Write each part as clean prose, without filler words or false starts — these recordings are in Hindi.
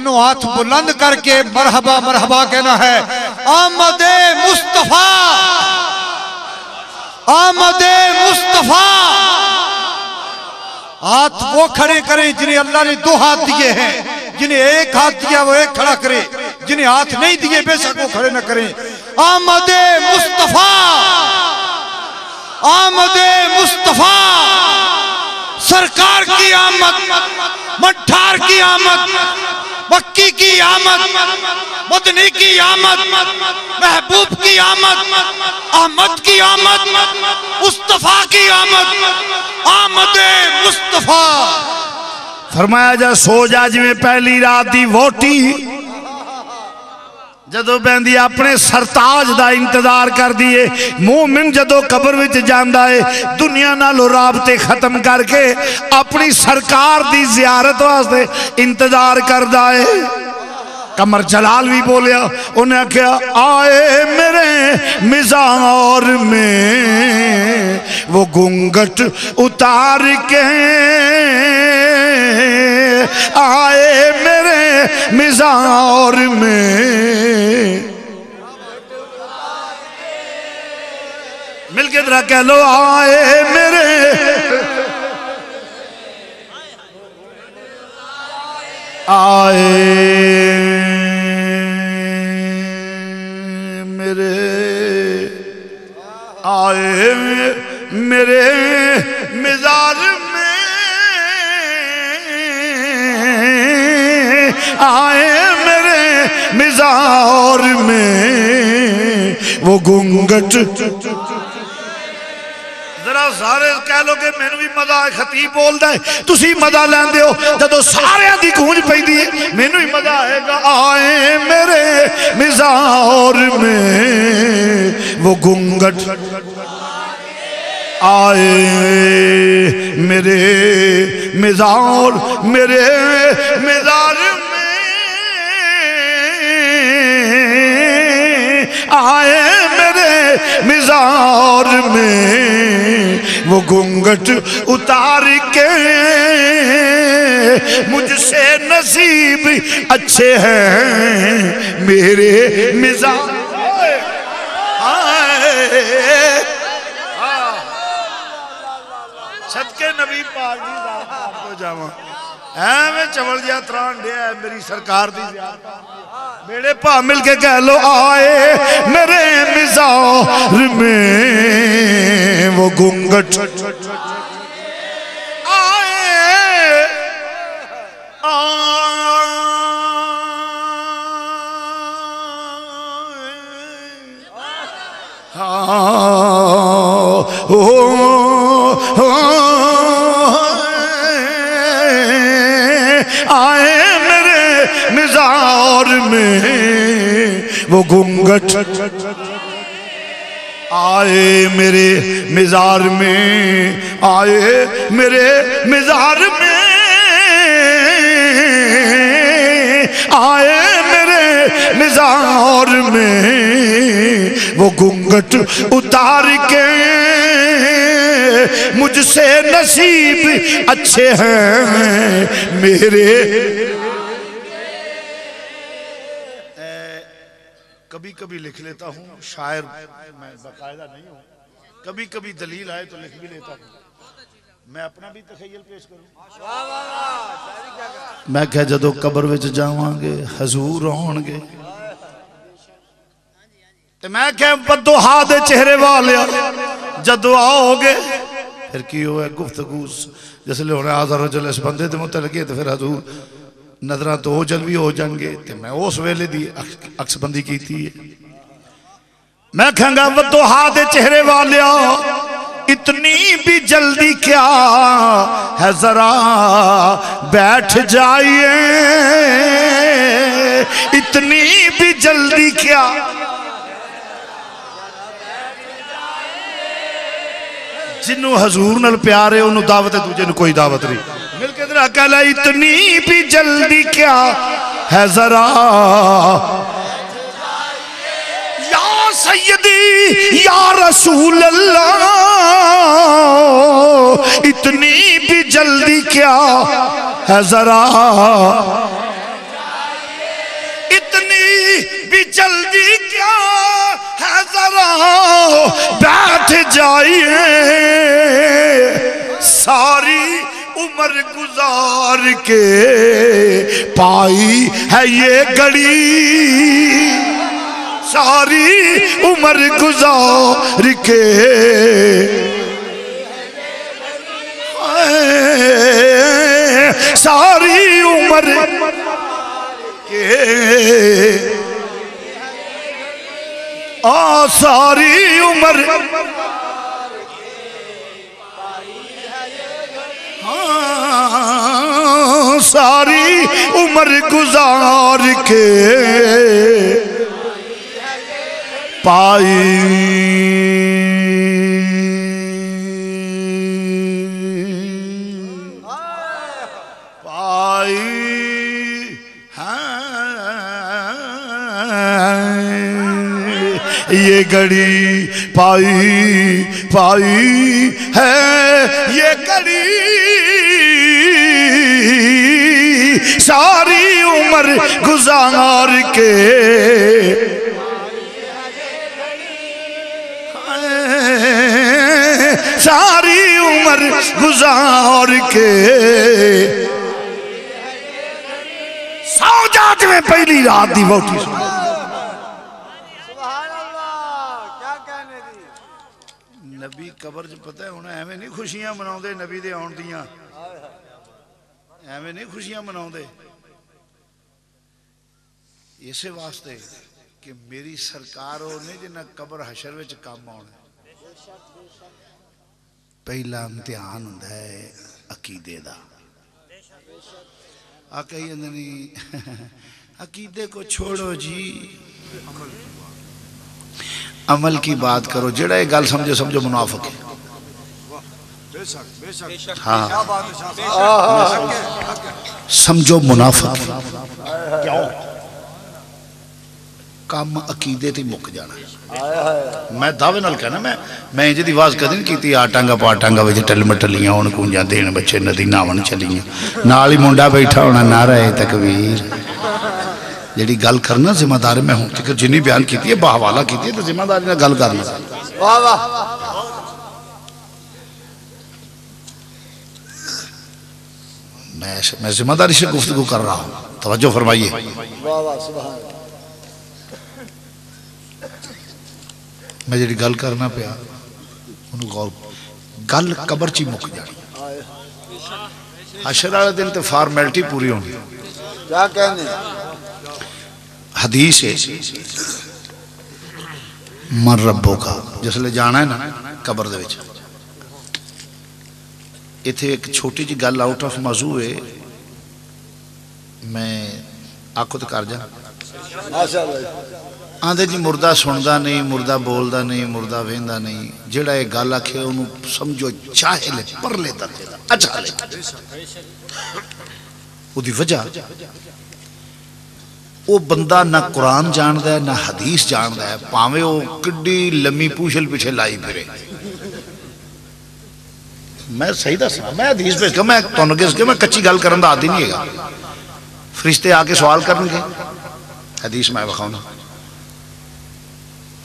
उन्होंने हाथ बुलंद करके मरहबा मरहबा कहना है। आमदे मुस्तफा, आमदे मुस्तफा। हाथ वो खड़े करें जिन्हें अल्लाह ने दो हाथ दिए हैं, जिन्हें एक हाथ दिया वो एक खड़ा करे, जिन्हें हाथ नहीं दिए बेशक वो खड़े न करें। आमदे मुस्तफा, आमदे मुस्तफा। सरकार की आमद, मठार की आमद, मक्की की आमद, मदनी की आमद, महबूब की आमद, अहमद की आमद, मुस्तफा की आमद, आमदे मुस्तफा। फरमाया जा सो जा जिवें पहली रात दी वोटी जदों बहंदी अपने सरताज दा इंतजार कर दिए। मोमिन जदों कब्र विच जांदा है दुनिया नालों राबते खत्म करके अपनी सरकार दी जियारत वास्ते इंतजार करदा है। कमर जलाल भी बोलिया, उन्हें आख्या आए मेरे मिज़ार में वो घूंघट उतार के, आए मेरे मिज़ार में। मिलके जरा कह लो आए मेरे, आए मेरे, आए मेरे मिज़ार में, आए मेरे मिज़ार में वो घूंघट। जरा सारे कह लो कि मैनू भी मजा है, खतीब बोलता है तुसी मजा लैंदे हो, जदों सारे दी गूंज पैंदी है मैनू ही मजा आएगा। आए मेरे मिज़ार में वो घूंघट, आए मेरे मिज़ार, मेरे मिज़ार में, आए मेरे मिज़ार में वो घूंघट उतार के। मुझसे नसीब अच्छे हैं मेरे मिज़ार। सदके नबी पाक दी ज़ात को जावां, ऐवें चवल जिहा त्राण दिया मेरी सरकार दी ज़ियारत। मेरे भा मिल के कह लो आए मेरे मिज़ार में वो घूंघट, आए आए मेरे मिज़ार में वो घूंघट, आए मेरे मिज़ार में, आए मेरे मिज़ार में, आए मेरे मिज़ार में वो घूंघट उतार के। मुझसे नसीब अच्छे हैं मेरे। कभी कभी लिख लेता हूँ, शायर मैं बाकायदा नहीं हूँ, कभी कभी दलील आए तो लिख भी लेता हूँ। मैं अपना भी तखय्युल पेश करूँ। मैं क्या जदों कब्र विच जावांगे हजूर आउणगे ते मैं क्या बददुआ दे चेहरे वाले जदों आओगे फिर की होया गुफ्तगू जिसले होने आज़ा रजुल इस बंदे ते मुतल लगे तो फिर हजूर नजर तो ओझल भी हो जाएंगे। तो मैं उस वेले दी अक्सबंदी की थी। मैं कहूँगा बददुआ दे चेहरे वाले इतनी भी जल्दी क्या है, जरा बैठ जाइए, इतनी भी जल्दी क्या। जिन्हों हजूर नाल प्यार है उन्होंने दावत है, दूजे ने कोई दावत नहीं। मिलके तेरा कहला इतनी भी जल्दी क्या है, जरा या सैयदी या रसूल अल्लाह, इतनी भी जल्दी क्या है, जरा भी जल्दी क्या है जरा बैठ जाइए सारी उम्र गुजार के पाई है ये घड़ी सारी उम्र गुजार के सारी उम्र के सारी उम्र सारी उम्र गुजार के पाई ये घड़ी पाई पाई है ये घड़ी सारी उम्र गुजार के सारी उम्र गुजार के सौ जात में पहली रात दी वोटी नबी कबर च पता है हुण एवें नहीं खुशियां मनाउंदे नबी दे आउण दियां एवें नहीं खुशियां मनाउंदे इसे वास्ते कि मेरी सरकार ने जिन्हें कबर हशर विच काम आउणा पहला इम्तिहान हुंदा है अकीदे दा आ कही जांदे नहीं अकीदे को छोड़ो जी अमल की बात करो जेड़ा ये गल समझो समझो मुनाफिक है हाँ समझो मुनाफिक क्यों काम अकीदे ते मुक जाना मैं दावे नाल कहना मैं इंज दी आवाज कदी नहीं कीती आ टांगा पा टांगा विच टल मटलियां हुण कूंजां देण बच्चे नदी नहावन चलियां नाल ही मुंडा बैठा होना नारा है तकबीर जेड़ी गल करना जिम्मेदार मैं हूं तक जिन्नी बयान की है बहवाला की है तो जिम्मेदारी ना गल करना वाह वाह मैं जिम्मेदारी से गुफ्तगू कर रहा हूं तवज्जो फरमाइए वाह वाह सुभान मैं जेड़ी गल करना पिया उन्होंने गौर गल कबर च मुक जानी हशर वाले दिन तो फॉर्मेलिटी पूरी होनी क्या कहने हदीस है मन रब्बो का जिसले जाना है ना कबर दे विच इत्थे एक छोटी जी गल आउट ऑफ मौजू है मैं आखो तो कर जा आंदे जी मुर्दा सुनता नहीं मुर्दा बोलता नहीं मुर्दा वेंदा नहीं जेड़ा ये गल आखे उन्होंने समझो चाहे ले परले दर्जे दा अच्छा ले उदी वजह वो बंदा ना कुरान जानता है ना हदीस जानता है भावे वो किड्डी लम्मी पूछल पिछे लाई फिरे मैं सही दसा मैं हदीस पेश मैं तुहानू किस मैं कच्ची गल करन दा आदी नहीं है फरिश्ते आके सवाल करनगे हदीस मैं विखाऊंगा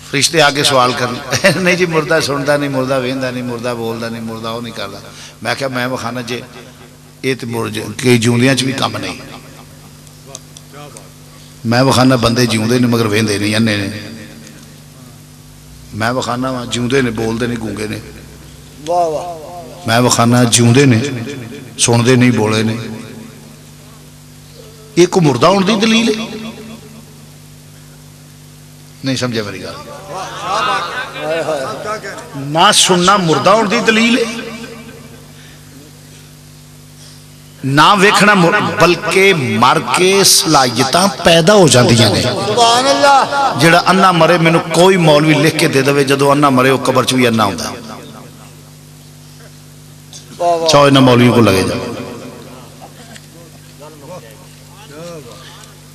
फरिश्ते आके सवाल कर नहीं जी मुर्दा सुनता नहीं मुर्दा वेंदा नहीं मुर्दा बोलता नहीं मुर्दा वो नहीं करता मैं क्या मैं विखाना जे ये तो कई जिउंदियां च भी कम नहीं मैं विखाना बंदे जिउंदे ने मगर वेंदे नहीं अन्ने ने मैं विखाना वा जिउंदे ने बोलते नहीं गूंगे ने मैं विखाना जिउंदे ने सुनते नहीं बोले ने एक मुर्दा होने की दलील है नहीं समझे मेरी गल ना सुनना मुर्दा होने की दलील है ना वेखना बल्कि मर के सलाहियत पैदा हो जांदियां ने जेड़ा अन्ना मरे मैनू कोई मौलवी लिख के दे दे जो अन्ना मरे वो कबर च भी अन्ना होंदा चाहे इन्हां मौलवियों को लगे जाए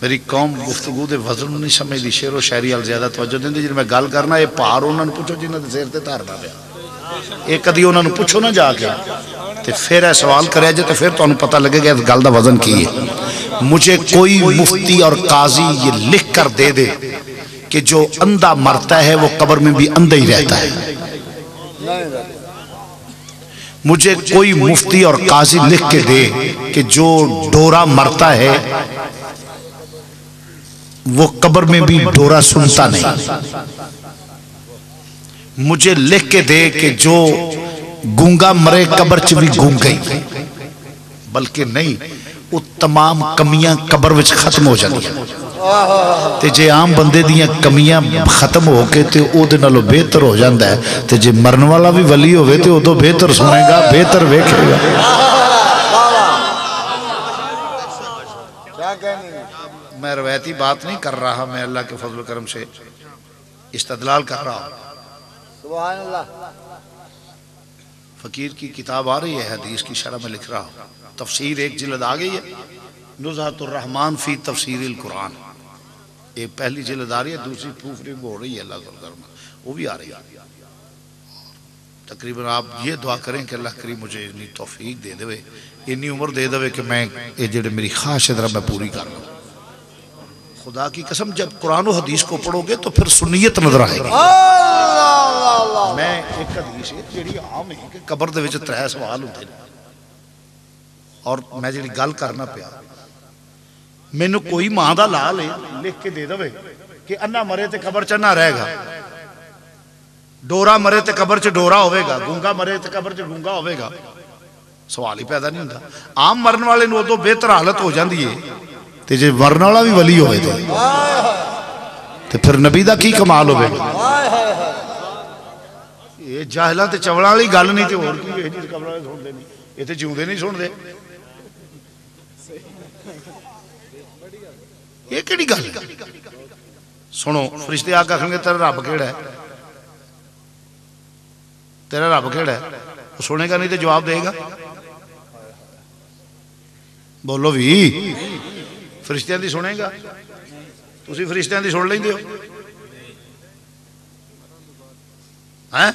मेरी कौम गुफ्तगू के वजन नहीं समझती शेरो शायरी वाल ज्यादा तवज्जो देंदी जिहड़ी मैं गल करना ये भार उन्होंने पुछो जिन्हों के सिर ते धारना पिया ये कदी उन्होंने पुछो ना जाके तो फिर यह सवाल करे तो फिर तुहानू पता लगेगा इस गल का वजन की है मुझे कोई मुफ्ती और काजी ये लिख कर दे दे कि जो अंधा मरता है वो कब्र में भी अंधा ही रहता है। मुझे कोई मुफ्ती और काजी लिख के दे कि जो डोरा मरता है वो कब्र में भी डोरा सुनता नहीं। मुझे लिख के दे कि जो गूंगा मरे कब्र च भी गूंगा ही, बल्कि नहीं वो तमाम कमियां कब्र विच खत्म हो जांदियां। ते जे आम बंदे दियां कमियां खत्म हो के ते ओदे नालों बेहतर हो जाता है। ते जे मरन वाला भी वली होवे ते उदों बेहतर सुनेगा, बेहतर वेखेगा। मैं रवायती बात नहीं कर रहा, मैं अल्लाह के फजल करम से इस्तदलाल कर रहा हूँ। सुभान अल्लाह। फकीर की किताब आ रही है, हदीस की शरह में लिख रहा हूँ। तफसीर एक जिल्द आ गई है, नुज़हतुर रहमान फी तफसीरिल कुरान। एक पहली जिल्द आ रही है, दूसरी प्रूफ रिंग हो रही है अल्लाह करम, वो भी आ रही है। तकरीबन आप ये दुआ करें कि अल्लाह करीम मुझे इतनी तौफीक दे दे, इतनी उम्र दे दे कि मैं ये जो मेरी ख्वाहिश है मैं पूरी कर लूँ। खुदा की कसम जब कुरान और हदीस को पढ़ोगे तो फिर सुन्नियत नजर आएगी। मैं एक हदीस है जी आम है कि कब्र दे विच 3 सवाल होंदे ने, और मैं जी गल करना पिया, मैनू कोई मां का लाल लिख के दे दे कि अन्ना मरे तो कब्र च अन्ना रहेगा, डोरा मरे तो कब्र च डोरा होगा, गूंगा मरे तो कब्र च गूंगा होगा, सवाल ही पैदा नहीं होता। आम मरन वाले नूं उदों बेहतर हालत हो जाती है, ते जे मरन वाला भी वली होवे ते फिर नबी दा की कमाल होवे। ये जाहलां ते चवलां वाली गल नहीं ते होर की है जी, कब्र वाले सुनदे नहीं, ये ते जिउंदे नहीं सुनदे। ये केड़ी गल है? सुनो, फरिश्ते आके आखणगे तेरा रब केड़ा है, तेरा रब केड़ा है? वो सुनेगा नहीं तो जवाब देगा। बोलो भी, फरिश्तियां दी सुनेगा? तुसी फरिश्तियां दी सुन लेंदे हो हैं?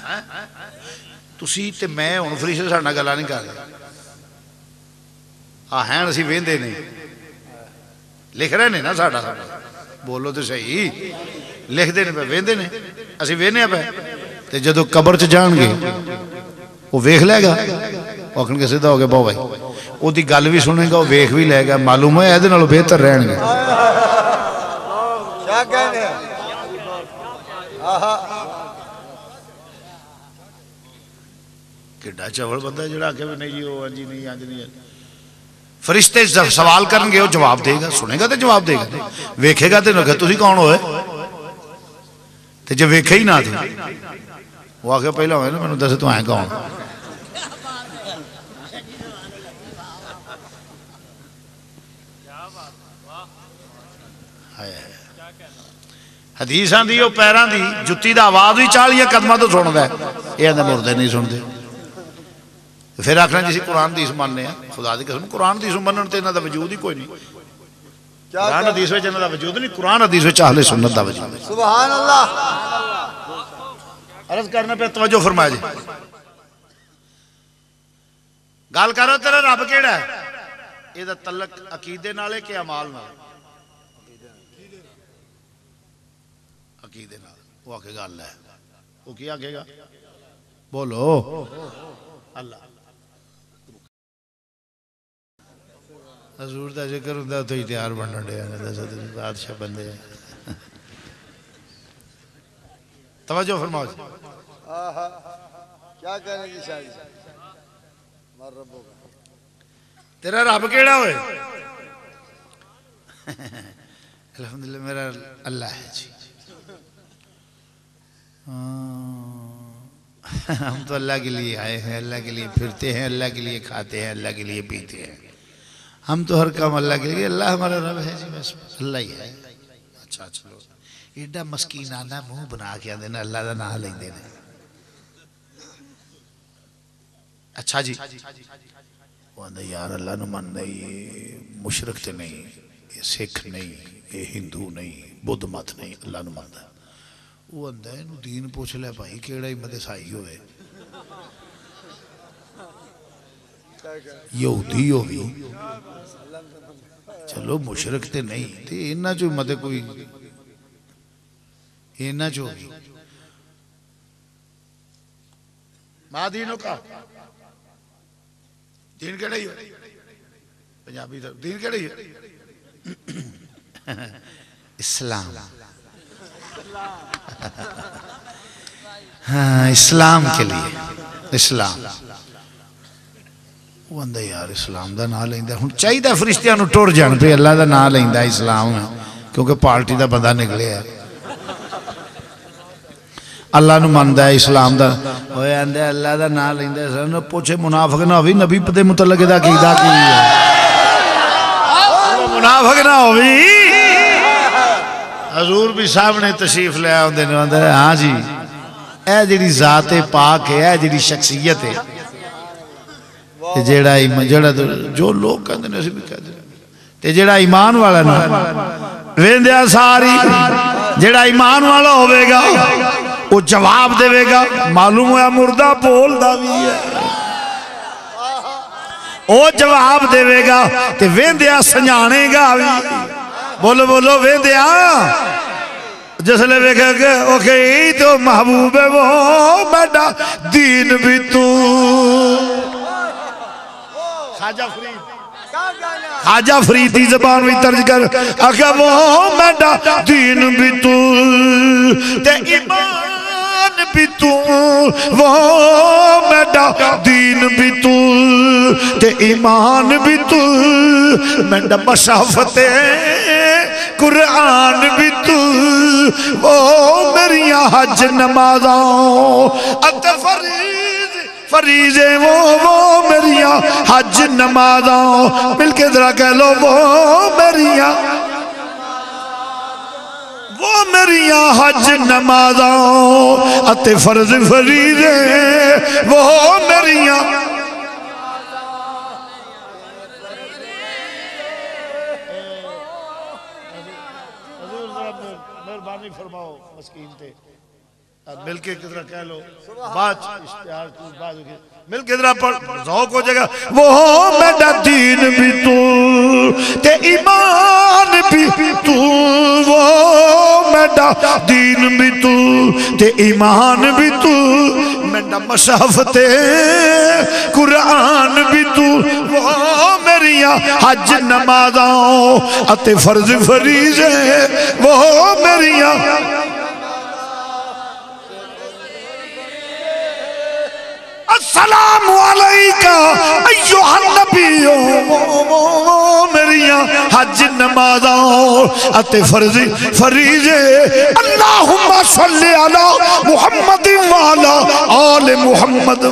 तुसी ते मैं हुण फरिश्ते साडे नाल गल्लां नहीं कर रहे, आ हैं असीं वेंदे नहीं, लिख रहे ने ना साडा। बोलो तो सही, लिखते ने पे, वेंदे ने, असीं वेहने पे। ते जदों कब्र च जाणगे वो वेख लेगा, वो आखणगे सीधा हो गया बहु भाई, ओदी गल भी सुनेगा, वो वेख भी लेगा, मालूम है इहदे नालों बेहतर रहणगे। क्या कहने किड्डा चवल बंदा जिहड़ा आखे भी नहीं जी वो अंजी नहीं अंज नहीं। फरिश्ते सवाल करनगे, वो जवाब देगा, सुनेगा तो जवाब देगा, वेखेगा तो नखे तुसी कौन होए, ते जे वेखे ही ना थे वो आखे पहला होए ना मैनू दस तू है कौन। हदीस आंदी ओ पैरां दी जुत्ती दा आवाज भी 40 कदमां तो सुनदा है, ये आंदे मुर्दे नहीं सुनते। फिर आखना जिस कुरान हदीस मानने हैं, खुदा दी कसम कुरान हदीस मनन ते इन्हां दा वजूद ही कोई नहीं। कुरान हदीस विच इन्हां दा वजूद नहीं, कुरान हदीस विच अहले सुन्नत दा वजूद है। सुभान अल्लाह। अर्ज करना पे तवज्जो फरमाया जी। गल करो तेरा रब केड़ा है, इहदा तल्लक अकीदे नाल है कि अमाल नाल? अकीदे नाल। वो आके गल है, वो की आखेगा? बोलो अल्लाह। हजूर का जिक्र होंदा तो ही तैयार बनन डे बादशाह बंदे। तवज्जो फरमाओ। क्या कहने की शायरी मर रब्बो का। तेरा रब केड़ा होए? अल्हम्दुलिल्लाह मेरा अल्लाह है जी। हम तो अल्लाह के लिए आए हैं, अल्लाह के लिए फिरते हैं, अल्लाह के लिए खाते हैं, अल्लाह के लिए पीते हैं, हम तो हर काम अल्लाह के लिए। अल्लाह हमारा रब है जी, बस अल्लाह ही है। अच्छा चलो, एडा मस्कीनाना मुंह बना के आंदे ने अल्लाह का नाम लेंदे ने। अच्छा जी, वो आंदा यार अल्लाह नूं मनदा ही मुशरक ते नहीं, ये सिख नहीं, ये हिंदू नहीं, बुद्ध मत नहीं, अल्लाह नूं मनदा। वो आंदा इनू दीन पुछ ले भाई केड़ा हिम्मत ईसाई होवे, यहूदी होवी चलो मुशरक तो नहीं तो इन्हों चो मतलब कोई इन्हों चो मां दीन का दीन केड़ा ही पंजाबी दीन केड़ा ही इस्लाम। हाँ इस्लाम के लिए इस्लाम वो आंदा यार इस्लाम का नाम लेंदा हुण चाहिए फरिश्तियां नूं टुर जाण पे अल्लाह का नाम लेंदा इस्लाम क्योंकि पार्टी का बंदा निकलिया अल्लाह नूं मनदा है इस्लाम का होए आंदे अल्लाह का नाम लेंदा सन पूछे मुनाफिक ना होवे नबी दे मुतलक दा कीदा की है मुनाफिक ना होवे हजूर भी सामने तशरीफ ले आउंदे ने आंदे हां जी ए जिहड़ी जात है पाक है ए जिहड़ी शख्सियत है जेड़ा जो लोग कहते हैं भी कहते ते जेड़ा ईमान वाला ना वेंदिया सारी जेड़ा ईमान वाला होवेगा वो जवाब देवेगा मालूम होया मुर्दा बोलदा भी है वो जवाब देवेगा ते वेंदिया सजानेगा भी बोलो बोलो वेंदिया जिसले वेखेगा ओके तो महबूब है वो बेटा दीन भी तू खाजा फरीद की जबान में तर्ज कर आखिया वो मेरा दीन भी तू ते ईमान भी तू वो मेरा दीन भी तू ते ईमान भी तू मेरा मशाफते कुरान भी तू वो मेरिया हज नमाज़ां अते फरीज़े वो मेरिया हज नमाज़ां मिलके जरा कह लो वो मेरिया हज नमाज़ां अते फर्ज फरीज़े वो मेरिया मेहरबानी फरमाओ मस्कीन ते मिलके किधर कह लो बात मिलके जरा ज़ौक़ हो जाएगा वो मेरा दीन भी तू ते ईमान भी तू वो मेरा दीन भी तू ते ईमान भी तू मेरा मशाफते कुरान भी तू वो मेरिया हज नमाज़ां अते फर्ज फरीज़े वो मेरिया अस्सलामु अलैका अय्युहन नबियो मेरिया हज नमाज़ां अते फर्ज़ फरीज़े अल्लाहुम्मा सल्ली अला मुहम्मद व अला आले मुहम्मद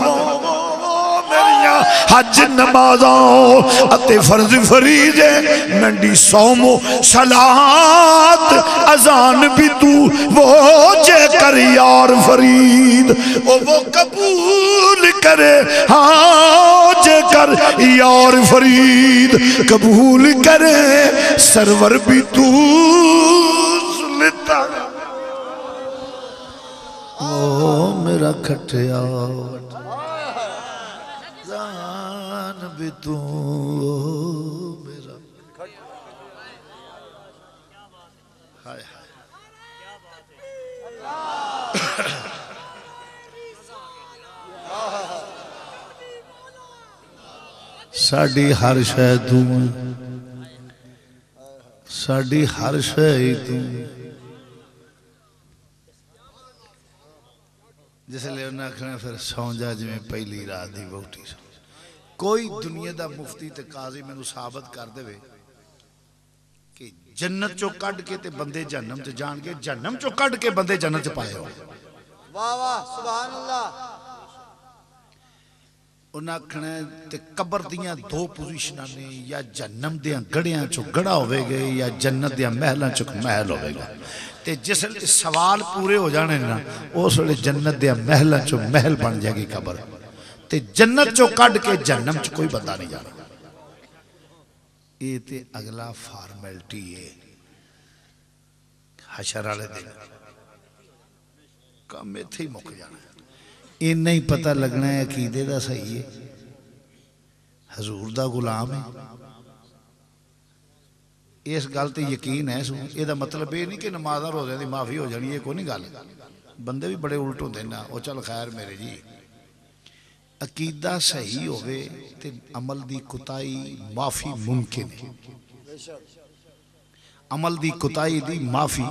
मेरिया हज नमाज़ां अते फर्ज फरीज़े नंडी सौमो सलात अजान भी तू वो जे कर यार फरीद वो कबूल करे हाँ जे कर यार फरीद कबूल करे सरवर भी तू सुलता ओ मेरा खटिया भी तू मेरा हाय हाय साडी हर शै तू साडी हर शै तू जिसले उन्हें आखना फिर सौ जा जिमें पहली रात की वोटी सौ कोई दुनिया का मुफ्ती ते काजी मैनू साबित कर दे कि जन्नत चो कढ़ के ते बंदे जहन्नम च जान के जहन्नम चो कढ़ के बंदे जन्नत च पाए हो वाह वाह सुभान अल्लाह उन्हें आखना ते कबर दियां दो पोजीशनां ने या जहन्नम दियां गड़ियां चो गड़ा होवेगा या जन्नत दियां महलां चो महल होवेगा ते जिस सवाल पूरे हो जाने ना उस वेले जन्नत दियां महलां चो महल बन जाएगी कबर ते जन्नत चो कढ़ के जहन्नम च कोई बंदा नहीं जाना ये ते अगला फॉर्मेलिटी है हशर वाले दिन काम इत्थे ही मुक जाना इन्ना ही पता लगना है अकीदे दा सही है हजूर दा गुलाम है इस गल ते यकीन है। इसका मतलब ये नहीं कि नमाज़ां रोज़ियां की माफ़ी हो जानी है, कोई नहीं गल। बंदे भी बड़े उल्ट होंदे ना, वो चल खैर मेरे जी। अकीदा सही होवे ते अमल दी कुताई माफ़ी मुमकिन है। अमल दी कुताई दी माफ़ी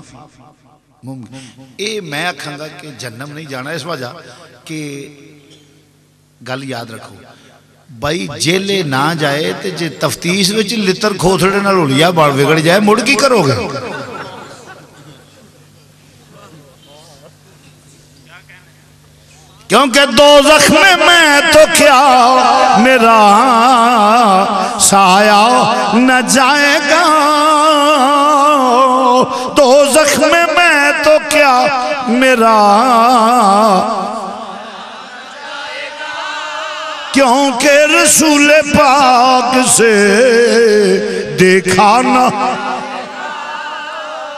मुमकिन। ये मैं आखांगा कि जन्नम नहीं जाना इस वजह कि गल याद रखो भाई, जेले ना जाए तो जे तफ्तीश विच लितर खोथड़े नाल हुलिया बाल बिगड़ जाए, मुड़ की करोगे? क्योंकि दोज़ख में मैं तो क्या मेरा साया न जाएगा, दोज़ख में मैं तो क्या मेरा, क्योंकि रसूल पाक से देखा ना,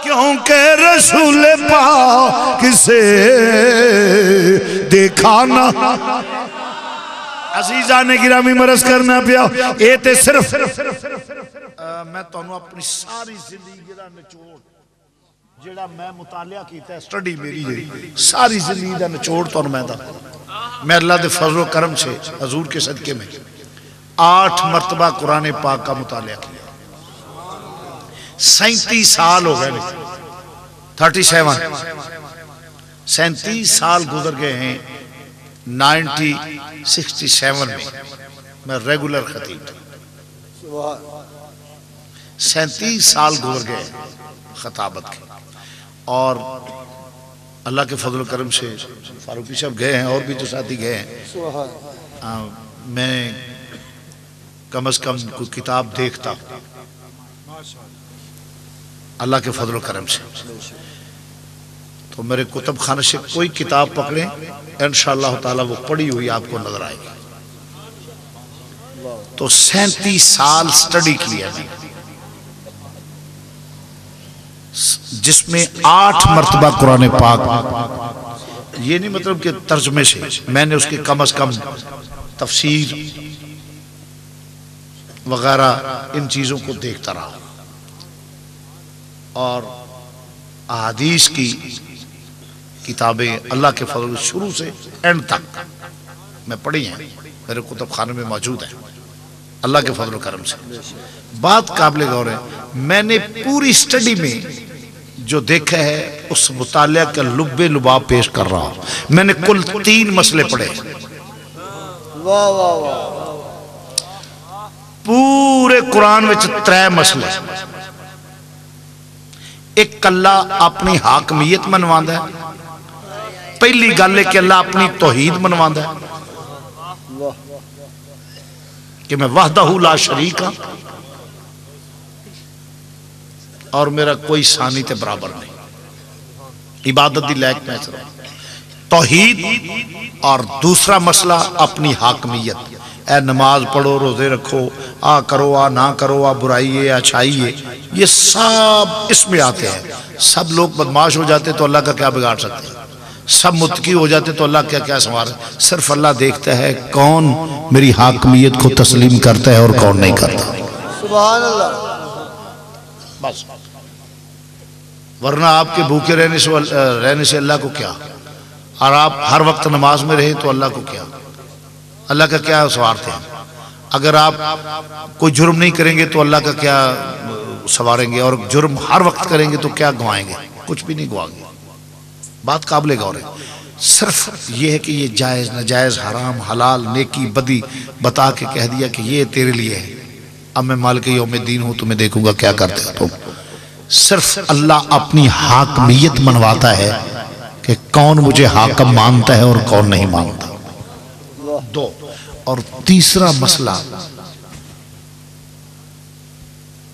क्योंकि रसूल पाक से देखा ना। अजीजा ने गिरामी मरस करना पिया। ये ते सिर्फ मैं तुहानू अपनी सारी जिंदगी दा निचोड़ जेड़ा मैं मुतालिया कीता, स्टडी मेरी सारी जिंदगी दा निचोड़ तुहानू मैं दा। मैं अल्लाह के फजल करम से हजूर के सदके में 8 मरतबा कुरान पाक का मुतालिया किया। 37 साल हो गए, 37 साल गुजर गए हैं। 1967 में मैं रेगुलर खतीब था। 37 साल गुजर गए खताबत के, और अल्लाह के फजल करम से फारूकी साहब गए हैं और भी तो साथी गए हैं। मैं कम से कम कोई किताब देखता अल्लाह के फजल करम से, तो मेरे कुतुब खाने से कोई किताब पकड़े इंशाअल्लाह ताला वो पढ़ी हुई आपको नजर आएगी। तो 37 साल स्टडी किया मैंने, जिसमें 8 मरतबा कुरान पाक, ये नहीं मतलब कि तर्जमे से, मैंने उसके कम से कम तफसीर वगैरह इन चीज़ों को देखता रहा, और अहादीस की किताबें अल्लाह के फजल शुरू से एंड तक मैं पढ़ी हैं, मेरे कुतुब खाने में मौजूद है अल्लाह के फजल करम से। बात काबिल गौर है, मैंने पूरी स्टडी में जो देखा है उस मुतालिया का लुब्बे लुबाब पेश कर रहा हूं। मैंने कुल 3 मसले पढ़े। वाह वाह वाह। पूरे कुरान में 3 मसले। एक अल्लाह अपनी हाकमियत मनवांदा है, पहली गल है कि अल्लाह अपनी तौहीद मनवांदा है कि मैं वहदहू ला शरीक हां और मेरा कोई सानी ते बराबर नहीं, इबादत दी लायक मैं तौहीद। और दूसरा मसला अपनी हाकमियत, ए नमाज पढ़ो, रोजे रखो, आ करो, आ ना करो, आ बुराई है, अच्छाई है, ये सब इसमें आते हैं। सब लोग बदमाश हो जाते तो अल्लाह का क्या बिगाड़ सकते हैं, सब मुत्तकी हो जाते तो अल्लाह क्या क्या संवार। सिर्फ अल्लाह देखता है कौन मेरी हाकमियत को तस्लीम करता है और कौन नहीं करता। सुभान अल्लाह। बस, वरना आपके भूखे रहने से अल्लाह को क्या, और आप हर वक्त नमाज में रहे तो अल्लाह को क्या, अल्लाह का क्या स्वार्थ है। अगर आप कोई जुर्म नहीं करेंगे तो अल्लाह का क्या सवारेंगे, और जुर्म हर वक्त करेंगे तो क्या गवाएंगे, कुछ भी नहीं गवाएंगे। बात काबिल गौर है। सिर्फ ये है कि ये जायज़ नाजायज़ हराम हलाल नेकी बदी बता के कह दिया कि ये तेरे लिए है, अब मैं मालिक यौमिद्दीन हूँ, तुम्हें देखूंगा क्या करते हो तुम। सिर्फ अल्लाह अपनी हाकमियत मनवाता है कि कौन मुझे हाकम मानता है और कौन नहीं मानता। 2 और तीसरा मसला,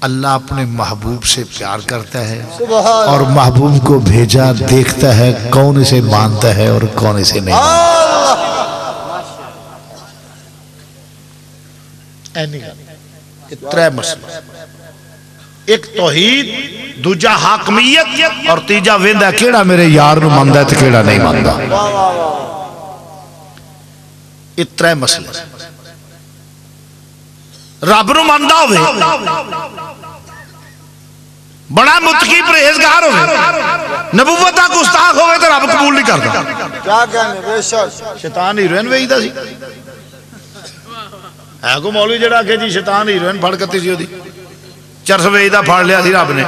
अल्लाह अपने महबूब से प्यार करता है और महबूब को भेजा, देखता है कौन इसे मानता है और कौन इसे नहीं मानता। 3 मसले, एक तौहीद, दूजा हाकमियत और तीजा वेंदा केड़ा मेरे यार नूं मनदा है ते केड़ा नहीं मनदा। ये 3 मसले। रब नूं मनदा होवे बड़ा मुतकी परहेजगार हो, नबूवत का गुस्ताख हो तो रब कबूल नहीं करता। क्या कहने बेशक शैतान हीरोइन वेचदा सी है को मौलवी जड़ा आखे जी शैतान हीरोइन फड़ कती सी ओदी चरस वेचदा फड़ लिया सी रब ने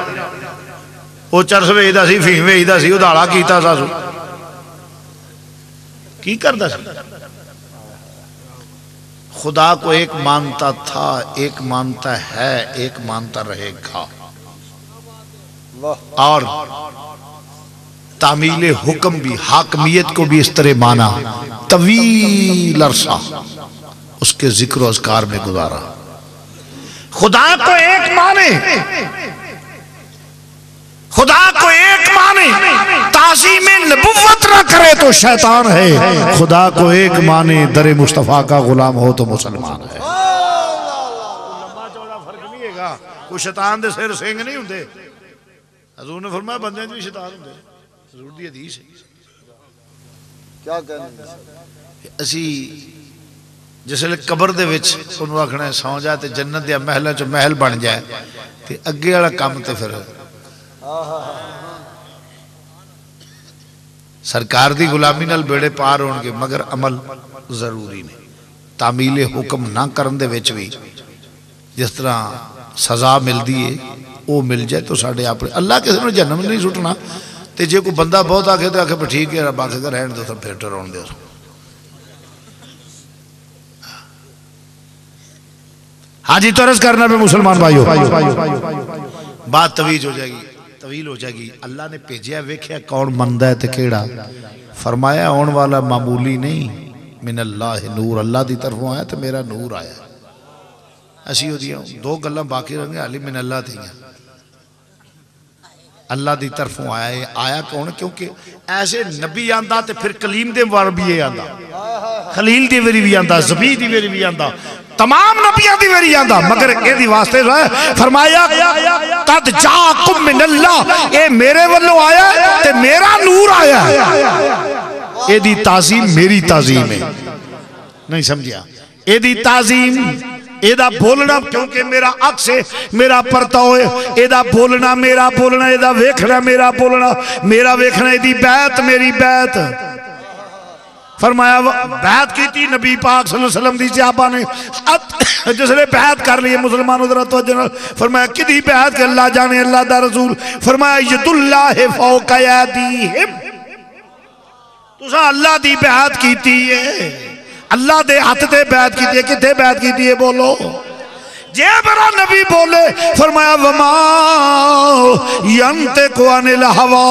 वो चरस वेचदा सी फीम वेचदा सी उधाड़ा कीता सासू की करदा सी। खुदा को एक मानता था, एक मानता है, एक मानता रहेगा और तामील हुक्म भी हाकमियत को भी इस तरह माना, तवील अरसा उसके जिक्र और अज़कार में गुजारा। खुदा को एक माने, खुदा को एक माने, ताज़ीम नबुव्वत ना करे तो शैतान है, खुदा को एक माने दरे मुस्तफ़ा का गुलाम हो तो मुसलमान है। लंबा चौड़ा फर्क नहीं हैगा, कोई शैतान दे सिर सिंह नहीं होंदे। हजूर ने फरमाया बंदे भी शैतान होंदे, हजूर दी हदीस है। क्या कहने असी जिसले कबर दे विच उन्होंने आखना सौ जा ते जन्नत दे महलों च महल बन जाए ते अगे वाला काम ते फिर सरकार दी गुलामी नाल बेड़े पार होणगे, मगर अमल जरूरी ने। तामील हुक्म ना करन दे विच भी जिस तरह सजा मिलती है वो मिल जाए तो साढ़े अपने अल्लाह किसी ने जन्म नहीं सुटना। तो जे कोई बंदा बहुत आखे तो आखे ठीक है रब आखेगा रहने दो तो फिर डराउण दो। हाँ जी तरस करना पे मुसलमान भाइयों बात तवीज हो जाएगी, तवील हो जाएगी। अल्लाह ने भेजा वेख्या कौन मनदा है ते केड़ा, फरमाया आने वाला मामूली नहीं, मिनल्लाह नूर, अल्लाह की तरफों आया तो मेरा नूर आया। असी ओदियां दो गल्लां बाकी रह गई हाली मिनल्लाह थी, अल्लाह की तरफों आया है। आया कौन, क्योंकि ऐसे नबी आंदा तो फिर कलीम दे वार भी आंदा, खलील दी वेरी भी आंदा, ज़बी दी वेरी भी आंदा, तमाम नबियां दी वेरी आंदा, मगर एदी वास्ते फरमाया कद जाकुम मिनल्लाह, ए मेरे वल्लों आया ते मेरा नूर आया। एदी ताज़ीम मेरी ताज़ीम है, नहीं समझिया, एदी ताज़ीम एदा बोलना, क्योंकि मेरा अक्स है, मेरा परताओ है, एदा बोलना मेरा बोलना, एदा वेखना मेरा बोलना, मेरा वेखना, एदी बैत मेरी बैत। फरमाया बैत की थी नबी पाक सल्लल्लाहु अलैहि वसल्लम दी सहाबा ने, जिसने बैत कर ली मुसलमानों जरा तवज्जो, फरमाया किदी बैत के अल्लाह जाने अल्लाह दा रसूल। फरमाया यदुल्लाह फौका यदीहिम, तुसा अल्लाह दी बैत कीती है, अल्लाह दे हाथ ते बैत की, किथे बैत की है बोलो। जे मेरा नबी बोले फरमाया वमा यंतिकु अनिल हवा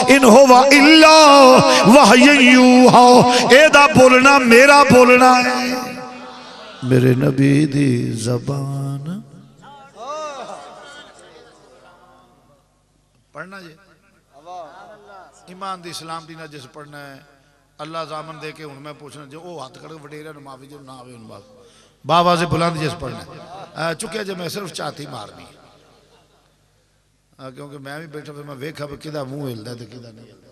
इन हुवा इल्ला वहयुन यूहा, एदा बोलना मेरा बोलना है, मेरे नबी दी ज़बान। पढ़ना जी ईमान दी इस्लाम दी नजिस पढ़ना है। अल्लाह जामन दे के हूँ मैं पूछना जो वो हाथ खड़े वडेरा माफी जो ना आवे उन बाबा से बुलंद जिस पढ़ना चुके जो मैं सिर्फ चाहती मारनी, क्योंकि मैं भी बैठा फिर मैं वेखा भी किदा मुंह हिलदा ते किदा नहीं हिलदा।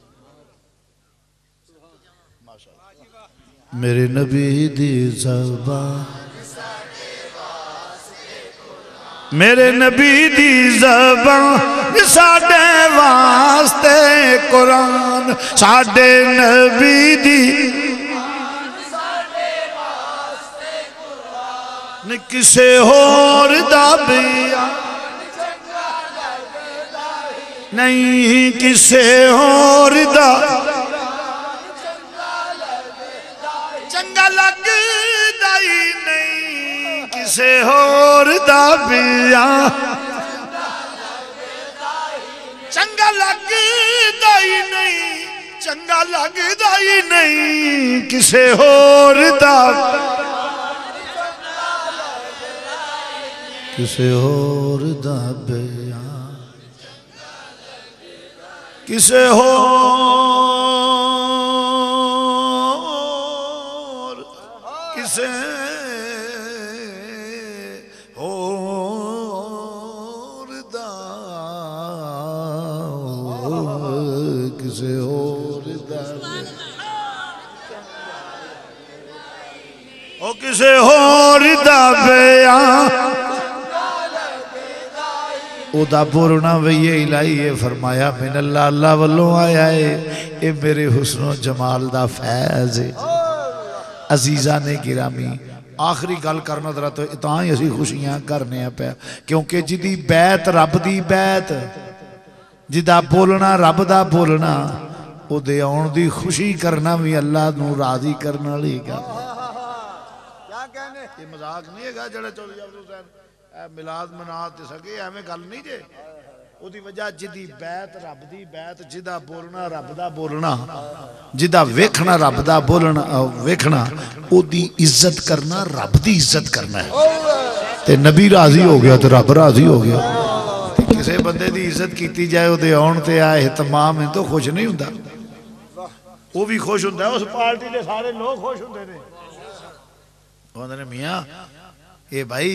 मेरे नबी दी ज़बान, मेरे नबी दी ज़बान साडे वास्ते कुरान, साडे नबी दी न किसे होर दा बयान नहीं, किसे होर दा चंगा लगदा ही नहीं, किसे होर दा बयान चंगा लगदा ही नहीं, चंगा लगदा ही नहीं, किसे होर दा, किसे होर दा बयान, किसे होर, किसे होर दा, किसे होर दा, ओ किसे होर दा बयान ओदा बोलना वही इलाही है फरमाया मिन अल्लाह अल्लाह वल्लों आया है ये मेरे हुस्नो जमाल दा फैज़ है। अजीज़ा ने गिरामी आखिरी गल करना जरा तो तां ही असीं खुशियां करने पे क्योंकि जिदी बैत रब दी बैत जिदा बोलना रब दा बोलना ओदे आउण दी खुशी करना भी अल्लाह नूं राजी करने वाली गल। ये मजाक नहीं है जेड़ा चौधरी अब्दुल हुसैन मिलाद मना ते सके एवें गल नहीं जे ओदी वजह जिदी बैत रब दी बैत जिदा बोलना रब दा बोलना जिदा वेखना रब दा बोलना वेखना ओदी इज्जत करना रब दी इज्जत करना है ते नबी राजी हो गया तो रब राजी हो गया। किसी बंदे दी इज्जत की जाए ओदे आउण ते आ एहतमाम है तो खुश नहीं हुंदा वो भी खुश हुंदा उस पार्टी दे सारे लोग खुश हुंदे ने कहंदे ने मियां ए भाई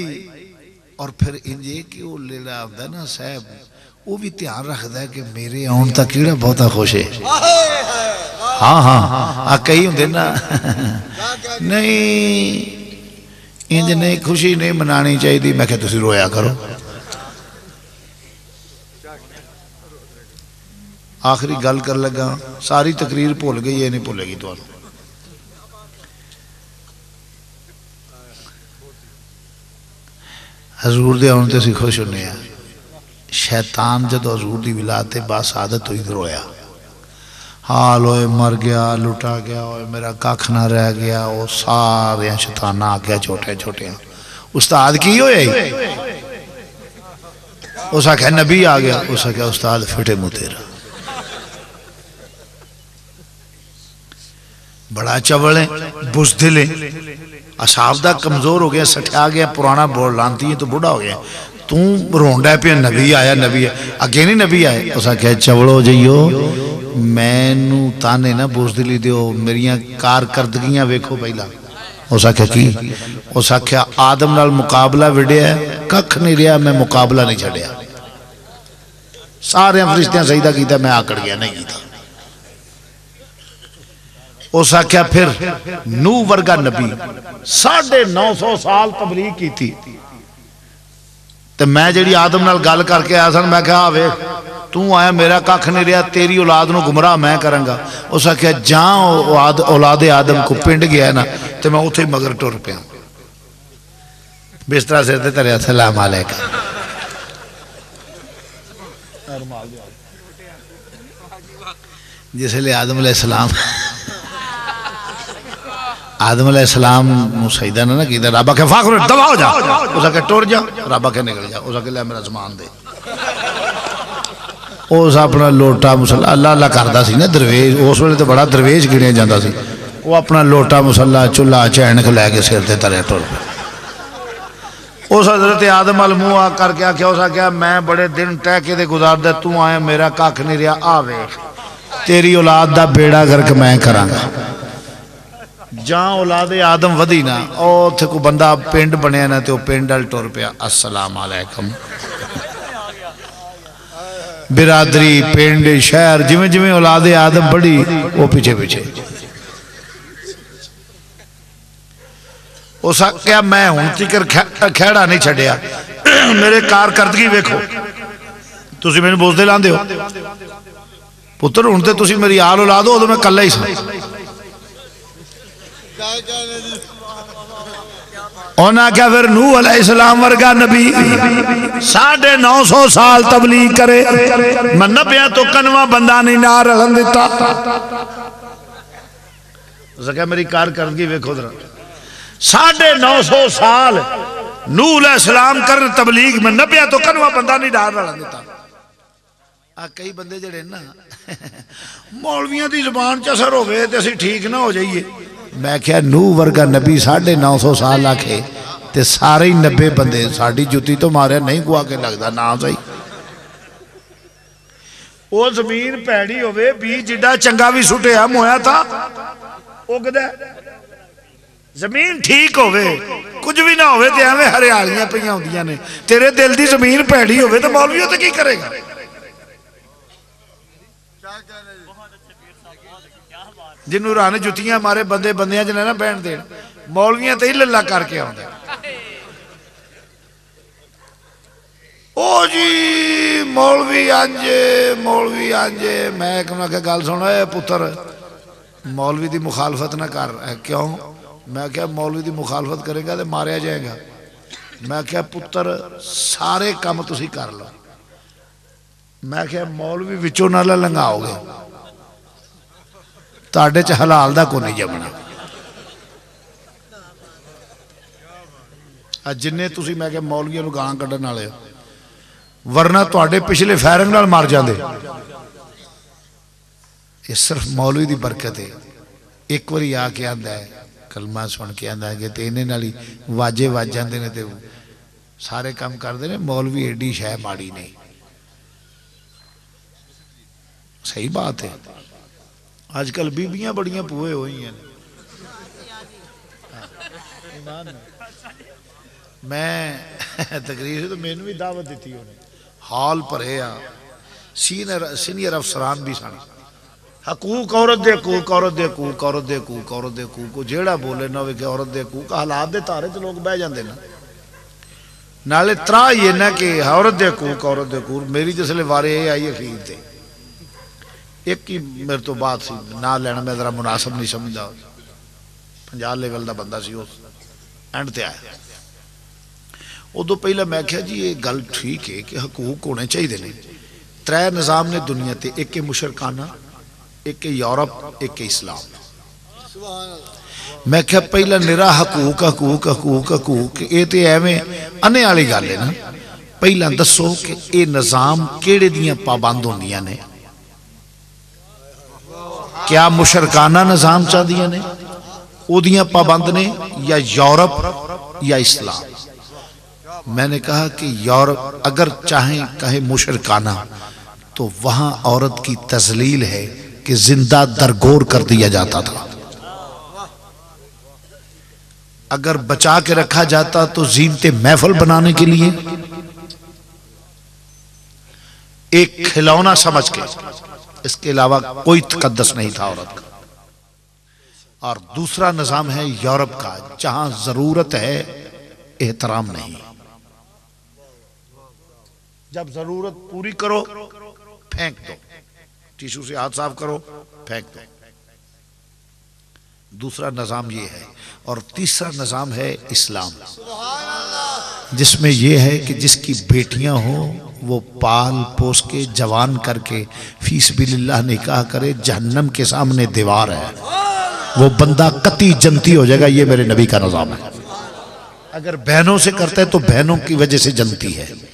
और फिर इंजे कि वो लेला आंदा ना साहब वो भी ध्यान रखता है कि मेरे आउण तक किहड़ा बहुता खुश है। हाँ हाँ आ कई होंगे ना नहीं इंज नहीं खुशी नहीं मनानी चाहिए। मैं क्या तुसी रोया करो। आखिरी गल कर लगा सारी तकरीर भुल गई ये नहीं भुलेगी तो हजूर दे आने से खुश होने शैतान जदों हजूर की विलादत बस आदत हुई तो रोया हाल होए मर गया लुटा गया होए मेरा कख ना रह गया वो सारे शैताना आ गया छोटे छोटे उस्ताद की होए उस आख्या नबी आ गया उस आख्या उस्ताद फिटे मुँह तेरा बड़ा चवल है बुज़दिल है असाबदा कमजोर हो गया सठिया गया पुराना बोल लानती है तो बूढ़ा हो गया तू रोंडा पे नबी आया नबी अगे नहीं नबी आए उस आख्या चवलो जइयो मैनू ताने ना बुज़दिली दियो मेरिया कारकर्दगियां वेखो पहला। उस आख्या की उस आख्या आदम नाल मुकाबला विड़िया कख नहीं रहा मैं मुकाबला नहीं छड़िया सारे फरिश्तियां सजदा कीता मैं आकड़ गया नहीं कीता। उस आख्या फिर नू वर्गा नबी 950 साल तबलीग की थी ते मैं जी आदम नाल गल करके आया सन मैं कहा वेख तू आया मेरा कख नहीं रहा तेरी औलाद नू गुमराह मैं करांगा। उस आख्या जा औलादे आदम को पिंड गया ना तो मैं उत्थे मगर टुर पिया बिस्तरा सिर ते धरिया सलाम अलैकुम जिसले आदम अलैहिस्सलाम आदम अलैहिस्सलाम सजदा ना कीता रब आखे फाखर दबा हो जा उस आखे टुर जा रब आखे निकल जा उस आखे ले मेरा समान दे उस अपना लोटा मुसला अल्लाह अल्लाह करता सी ना दरवेश उस वेले तो बड़ा दरवेश गिणिया जाता सी वो अपना लोटा मुसला चूल्हा चैनक लैके सिर ते धरिया टुर पिया। उस हजरत आदम अल मुँह करके आख्या उस आख्या मैं बड़े दिन टह के गुजारदा तू आया मेरा कख नहीं रहा आ वेख तेरी औलाद दा बेड़ा गर्क मैं करांगा। जहाँ औलादे आदम वधी ना उत्थे कोई बंदा पिंड बनया ना तो पिंड अल टुर पिया अस्सलाम अलैकुम बिरादरी पिंड शहर जिमें जिमें औलादे आदम बढ़ी वो पीछे पीछे उस आख्या मैं हुण तिकर खैड़ा नहीं छड्या मेरे कारकर्दगी वेखो तुसीं मैनूं बुज़दिल लांदे हो पुत्र हुण ते तुसीं मेरी आल औलाद हो उदों मैं कल्ला ही सी उन्हें क्या फिर नूह अलैहिस्सलाम वर्गा नबी 950 साल तबलीग करे मैं 90 तो 91 बंदा नहीं ना रलन दिता। क्या मेरी कारकर्दगी वेखो जरा 950 साल नूह अलैहिस्सलाम कर तबलीग में 90 तो 91 बंदा नहीं ना रलन दिता। आ कई बंदे जड़े ना मौलवियां दी जुबान च असर होवे ते असीं ठीक ना हो जाइए। मैं क्या नूह वर्गा नबी 950 साल आखे ते सारे ही 90 बंदे साड़ी जुत्ती तो मारिया नहीं गुआ के लगता ना सही वो जमीन पैड़ी होवे बीज जिड्डा चंगा भी सुटिया मोया था उगदा जमीन ठीक होवे कुछ भी ना होवे ते एवें हरियालियां पईयां हुंदियां ने तेरे दिल दी जमीन पैड़ी होवे ते मौलवी ते की करेगा। जिन्हों रान जुतियां मारे बंदे बंदियां च ना बहन देन मौलवियां ते ही लल्ला करके आउंदे ओ जी मौलवी आंजे मैं क्या गल सुन पुत्र मौलवी की मुखालफत ना कर। क्यों? मैं क्या मौलवी की मुखालफत करेगा तो मारिया जाएगा। मैं क्या पुत्र सारे काम तुसी कर लो। मैं क्या मौलवी विचों ना लंघाओगे ताड़े च हलाल दा को नहीं जमना। जिन्ने तुसी मैं क्या मौलवियों को गालां कड्ढण वाले हो वरना तुहाडे पिछले फायरिंग नाल मर जांदे। ये सिर्फ मौलवी की बरकत है। एक बारी आके आंदा है कलमा सुन के आंदा है कि तो इन्हें नाल ही वाजे वज जाते हैं तो सारे काम करते हैं। मौलवी एडी शह माड़ी नहीं। सही बात है। अजकल बीबियां बड़ियां पूए हुई हैं। मैं तकरीर तो मैनू भी दावत दी उन्हें हाल भरे आ सीनियर अफसरान भी सन। हकूक औरत दे हकूक औरत दे हकूक औरत दे हकूक औरत दे हकूक को जेड़ा बोले ना वे औरत दे हकूक हालात दे तारे च लोग बह जाते ना। नाले त्रा ही है ना कि औरत दे हकूक औरत दे हकूक। मेरी जिसले वारे आई अखीर ते एक ही मेरे तो बात सी ना लेना मैं जरा मुनासिब नहीं समझदा। 50 लेवल का बंदा सी उस एंड ते आया। उदों पहला मैं क्या जी ये गल ठीक है कि हकूक होने चाहिए ने। त्रै निज़ाम ने दुनिया ते एक है मुशरकाना एक है यूरोप एक है इस्लाम। मैं क्या पहला निरा हकूक हकूक हकूक हकूक ये तो एवें अने वाली गल है ना। पहला दसो कि ये निज़ाम केड़े दियां पाबंद होंदियां ने। क्या मुशरकाना निज़ाम चाहदियां ने ओदियां पाबंद ने या यूरोप या इस्लाम? मैंने कहा कि यूरोप अगर चाहें कहे मुशरकाना तो वहां औरत की तजलील है कि जिंदा दरगोर कर दिया जाता था। अगर बचा के रखा जाता तो जीनते महफल बनाने के लिए एक खिलौना समझ के, इसके अलावा कोई तकद्दस नहीं था औरत का। और दूसरा निजाम है यूरोप का जहां जरूरत है एहतराम नहीं। जब जरूरत पूरी करो फेंक दो, टिश्यू से हाथ साफ करो फेंक दो। दूसरा निजाम ये है। और तीसरा निजाम है इस्लाम जिसमें यह है कि जिसकी बेटियां हो वो पाल पोस के जवान करके फीस बिल्लाह निकाह करे। जहन्नम के सामने दीवार है, वो बंदा कती जनती हो जाएगा। ये मेरे नबी का निजाम है। अगर बहनों से करता है तो बहनों की वजह से जनती है।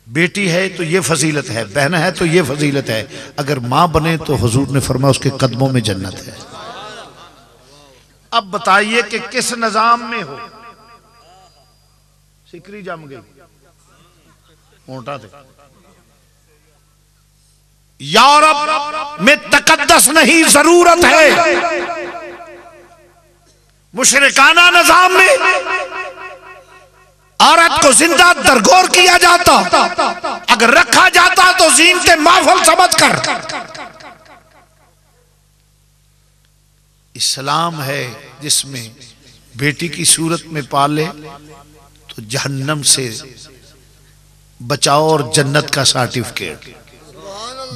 बेटी है तो ये फजीलत है, बहन है तो ये फजीलत है। अगर मां बने तो हुजूर ने फरमाया उसके कदमों में जन्नत है। अब बताइए कि किस निजाम में हो। सिकरी जम गई ऊंटा थे। यूरोप में तकद्दस नहीं जरूरत है। मुशरिकाना निजाम में औरत को जिंदा दरगोर किया जाता। अगर रखा जाता तो जीनते महफल समझ कर। इस्लाम है जिसमें बेटी की सूरत में पाले तो जहन्नम से बचाओ और जन्नत का सर्टिफिकेट।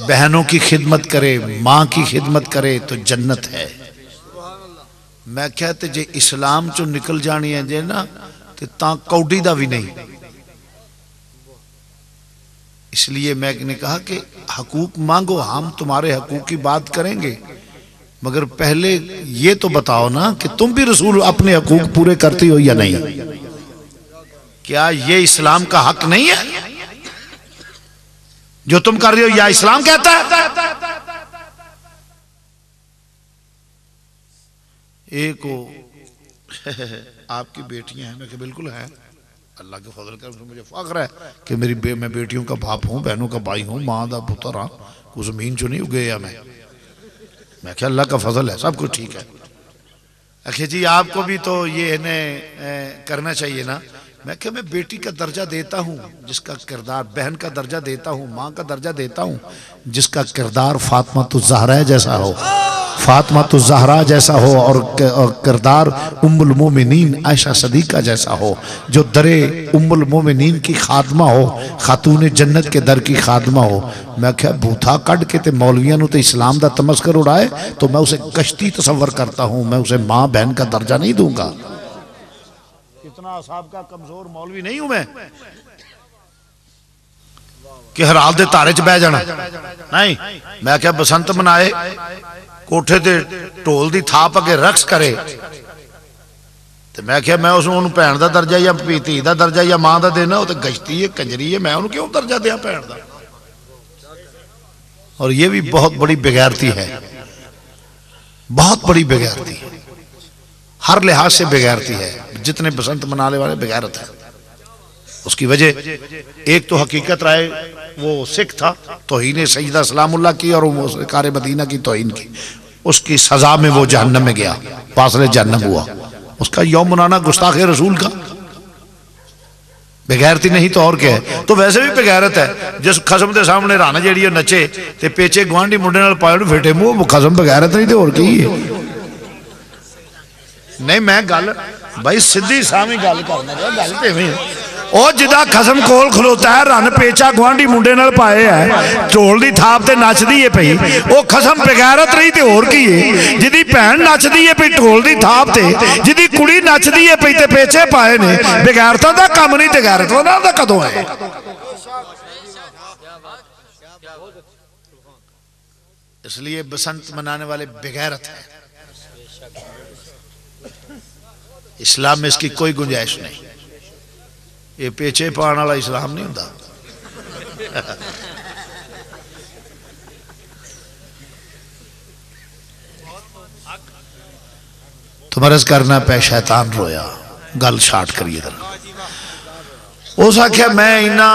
बहनों की खिदमत करे, मां की खिदमत करे तो जन्नत है। मैं कहते जे इस्लाम चो निकल जानी है जे ना तो कौडी दा भी नहीं। इसलिए मैंने कहा कि हकूक मांगो, हम तुम्हारे हकूक की बात करेंगे, मगर पहले ये तो बताओ ना कि तुम भी रसूल अपने हकूक पूरे करती हो या नहीं। क्या ये इस्लाम का हक नहीं है जो तुम कर रही हो? या इस्लाम कहता है एक आपकी बेटियां हैं? मैं कि बिल्कुल है। अल्लाह के फजल कर मुझे फख्र है कि मैं बेटियों का बाप हूँ, बहनों का भाई हूँ, माँ का पुत्र हाँ। कुछ जमीन चो नहीं उगे या मैं क्या अल्लाह का फजल है, सब कुछ ठीक है। अखिर जी आपको भी तो ये इन्हें करना चाहिए ना। मैं क्या मैं बेटी का दर्जा देता हूँ जिसका किरदार, बहन का दर्जा देता हूँ, माँ का दर्जा देता हूँ जिसका किरदार फातिमा तो ज़हरा जैसा हो। फातिमा तो ज़हरा जैसा हो और किरदार उम्मुल मोमिनीन आयशा सदीका जैसा हो, जो दरे उम्मुल मोमिनीन की खादमा हो, खातून जन्नत के दर की खादमा हो। मैं क्या बूथा कट के ते मौलवियों ने तो इस्लाम का तमस्कर उड़ाए तो मैं उसे कश्ती तस्वर करता हूँ, मैं उसे माँ बहन का दर्जा नहीं दूंगा। इतना असाब का कमजोर मौलवी नहीं हूं मैं कि हराल दे तारे च बह जाना नहीं। मैं क्या बसंत मनाए कोठे ते ढोल दी थाप अगे रक्स करे ते मैं क्या मैं उसनूं भैन दा दर्जा या धी दा दर्जा या मां दा देना, वो तो गश्ती है कंजरी है, मैं उन्होंने क्यों दर्जा दिया भैन दा। और ये भी बहुत बड़ी बेगैरती है, बहुत बड़ी बेगैरती है, हर लिहाज से बेगैरती है। जितने बसंत मनाने वाले बेगैरत है। उसकी वजह एक तो हकीकत राय वो सिख था, तौहीन सैयदा सलामुल्लाह की और कार मदीना की तौहीन की, उसकी सजा में वो जहन्नम में गया, वासले जहन्नम हुआ। उसका यौम मनाना गुस्ताख रसूल का बेगैरती नहीं तो और क्या है। तो वैसे भी बेगैरत है जिस खसम के सामने रन जी नचे ते पेचे गुआंढी मुंडे नाल पाए फेटे मुंह, खसम बेगैरत नहीं तो और की है। नहीं मैं गल भाई सीधी सामी गल करना गल तो इवें ओ जिदा खसम कोल खलोता है रन पेचा गुआंढी मुंडे नाल पाए है, ढोल दी थाप ते नचदी है पई, ओ खसम बेगैरत नहीं ते होर की है। जिदी भैन नचदी है पई ढोल दी थाप ते, जिदी कुड़ी नचदी है पई ते पेचे पाए ने, बेगैरतां दा कम नहीं ते गैरतां दा कदों है। इसलिए बसंत मनाने वाले बेगैरत है। इस्लाम में इसकी कोई गुंजाइश नहीं। ये पेचे पाने वाला इस्लाम नहीं होता। तो मरज करना पे शैतान रोया, गल शार्ट करिए उस आख्या मैं इना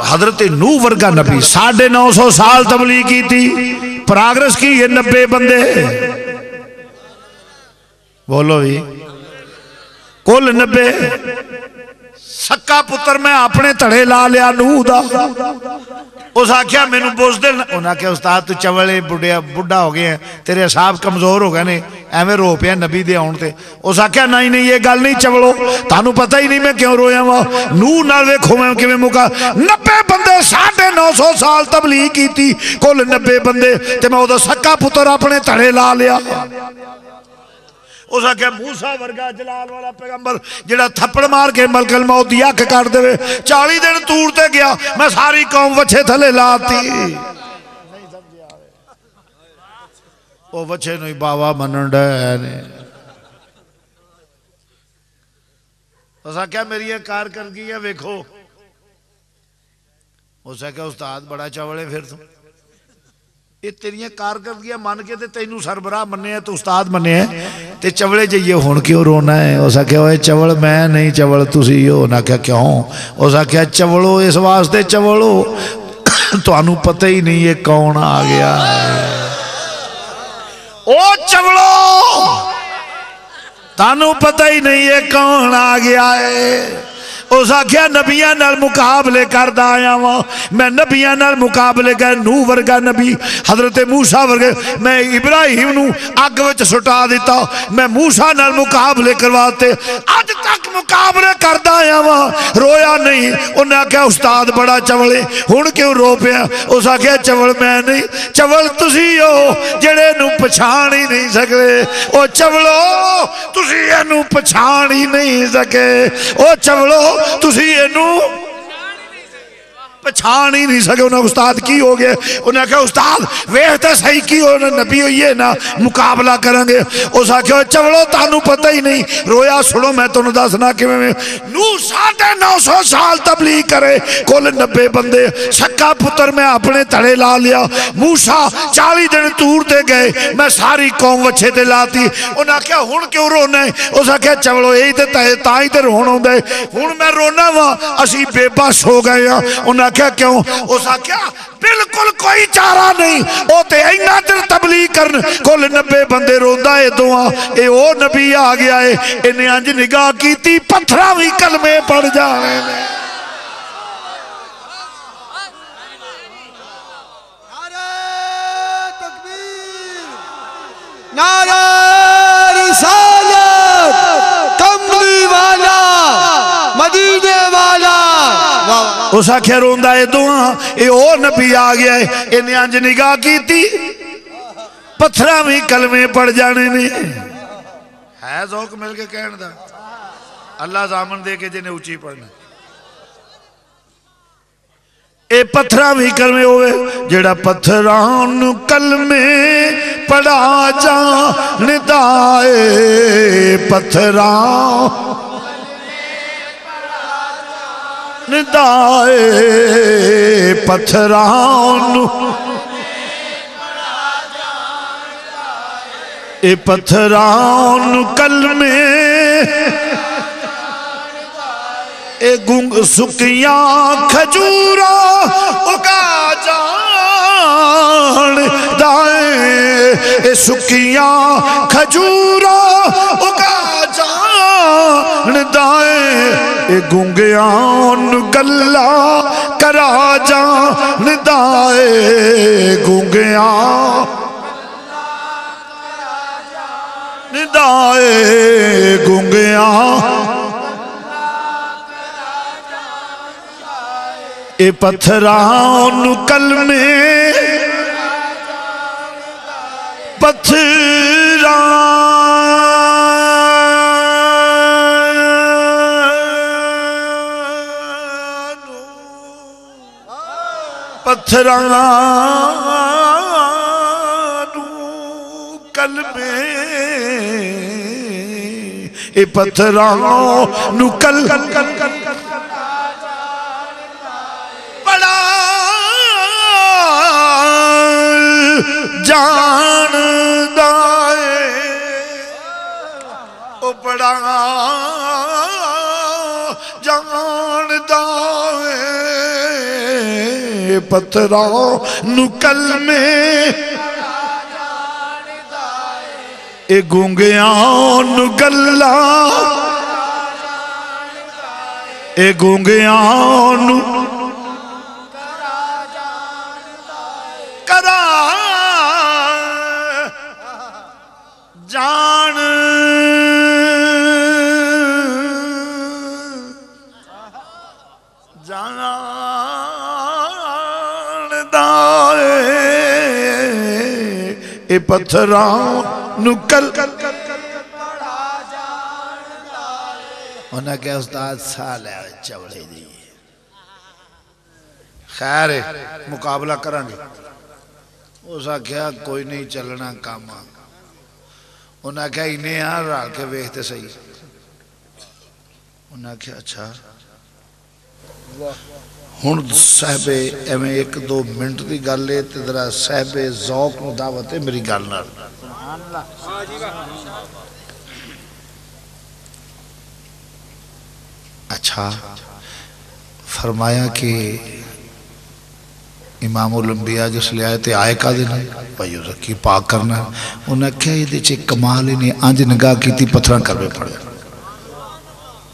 हजरत नूह वर्गा नबी 950 साल तबलीग की थी, प्रोग्रेस की ये 90 बंदे बोलो भी कुल 90। सक्का पुत्र मैं अपने धड़े ला लिया नूह दा। उस आख्या मैनू पुछ दे, उन्हें आख्या उस्ताद तू चवले बुढ़िया बुढ़ा हो गए हैं, तेरे असाब कमजोर हो गए ने, एवं रो पिया नबी दे आउण ते। उस आख्या नहीं नहीं ये गल नहीं चवलो, तानू पता ही नहीं मैं क्यों रोया वा। नूह नाल वेखो मैं किवें मुका 90 बंदे 950 साल तबलीग की थी, कुल 90 बंदे ते मैं उदा सक्का पुत्र अपने धड़े ला लिया। उस आख्या मूसा वर्गा जलाल वाला पैगंबर जेड़ा थप्पड़ मार के मलकल मौत दी अख काट देवे, 40 दिन तूर ते गया, मैं सारी कौम वछे थले लाती। ओ वछे नु बावा मनन डे ने। उस आख्या मेरी कारकर्दगी है वेखो। उस आख्या उस्ताद बड़ा चवले फिर तू ये तेरिया कारकर्दगियां मन के ते तैनू सरबराह मन्ने तो उस्ताद मन्ने ते चवले जाइए हुण क्यों रोना है। उस आख्या ओए चवल मैं नहीं चवल तुसी हो। ना क्या क्यों? उस आख्या चवलो इस वास्ते चवलो तुहानू पता ही नहीं ये कौन आ गया है। ओ चवलो तानू पता ही नहीं ये कौन आ गया है। उस आख्या नबिया नाल मुकाबले करदा आया वा मैं, नबिया नाल मुकाबले कर नूह वर्गा नबी, हजरत मूसा वर्गे मैं इब्राहिम नू अग विच सुटा दिता, मैं मूसा नाल मुकाबले करवाते, अज तक मुकाबले करदा आया वा रोया नहीं। उन्हें आख्या उस्ताद बड़ा चवले हुण क्यों रो पिया। उस आख्या चवल मैं नहीं चवल तुसी हो जेड़े नू पछाण ही नहीं सकदे। ओ चवलो तुसी इहनू पछाण ही नहीं सके। ओ चवलो तुसी इनू पछाण ही नहीं सके। उन्हें उस्ताद की हो गए। उन्हें आख्या उस्ताद वेख तो सही की हो नबी होइए ना मुकाबला करेंगे। उस आख्या चवलो तानू पता ही नहीं। रोया सुनो मैं तुहानू दसना किवें नूह 950 साल तबलीग करे, कुल 90 बंदे, सक्का पुत्र मैं अपने धड़े ला लिया। मूसा 40 दिन तूर ते गए, मैं सारी कौम वछे ते लाती। उन्हें आख्या हुण क्यों रोना है। उस आख्या चवलो यही तो तां ही तो रोन आउंदा है, हुण मैं रोना वा असीं बेबस हो गए हैं। उन्हें आख्या क्यों? उस आख्या बिल्कुल कोई चारा नहीं, ओ ते इन्ना चिर तबलीग करन कुल 90 बंदे रोंदा है दुआ ए ओ नबी आ गया है। इन्हें अंज निगाह कीती पत्थरां भी कलमे पड़ जाने ने। उस आख्या रोंदा है दुआ ये ओ नबी आ गया है इन्हें अंज निगाह की पत्थर भी कलमे पड़ जाने ने है ज़ौक मिल के कहने दा अल्लाह जामन दे के जिन्हें उची पढ़ना ए पत्थर भी कलमे होवे जेड़ा पत्थरां नू कलमे पढ़ा जानदा ए पत्थरां निदाए पत्थरां नू ए पत्थरां नू कलमे ए गुंग सुकिया खजूरा उगा जान दाए ए सुकिया खजूरा उगा जान दाए ए गुंगिया गल्ला करा जान दाए गुंगिया दाए गुंगिया ए पत्थरां कलमे पत्थरां पत्थरां कलमे ए पत्थरां कल जान दाए ओ बड़ा जान दाए पत्थरों नुकल में ए गूंगियां नु गल्ला ए गूंगियां नु करा जान जान दाए ए पत्थरां नुकल उन्हें क्या उस्ताद साल है चवड़े दी खैर मुकाबला करांगे उस आख्या कोई नहीं चलना काम उन्हें आख्या इन्हें यार रल के वेखते सही उन्हें आख्या अच्छा हुण साहबे एवं एक दो मिनट की गल है तो जरा साहबे ज़ौक नूं दावत है मेरी गल नाल अच्छा फरमाया कि इमामुल अंबिया जिसले आए थे आए का दिन भाई रखी पाक करना उन्हें आख्या ये कमाल ही नहीं अंज निगाह की पत्थर करवे पड़ गए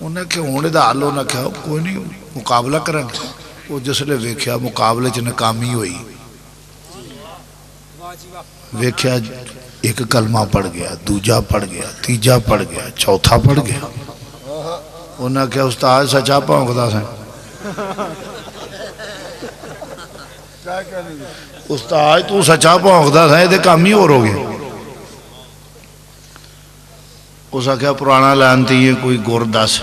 उन्हें आख्या हूँ यदा हल उन्हें आख्या कोई नहीं मुकाबला करांगे वो जिसले वेख्या मुकाबले च नाकामी हुई वेख्या एक कलमा पढ़ गया दूजा पढ़ गया तीजा पढ़ गया चौथा पढ़ गया उन्हें आख्या उस्ताद सचा भौंकदा सा उस्ताद तू सचा भौंकदा था ये काम ही होर हो गया उस आख्या पुराना लानती है कोई गुर दस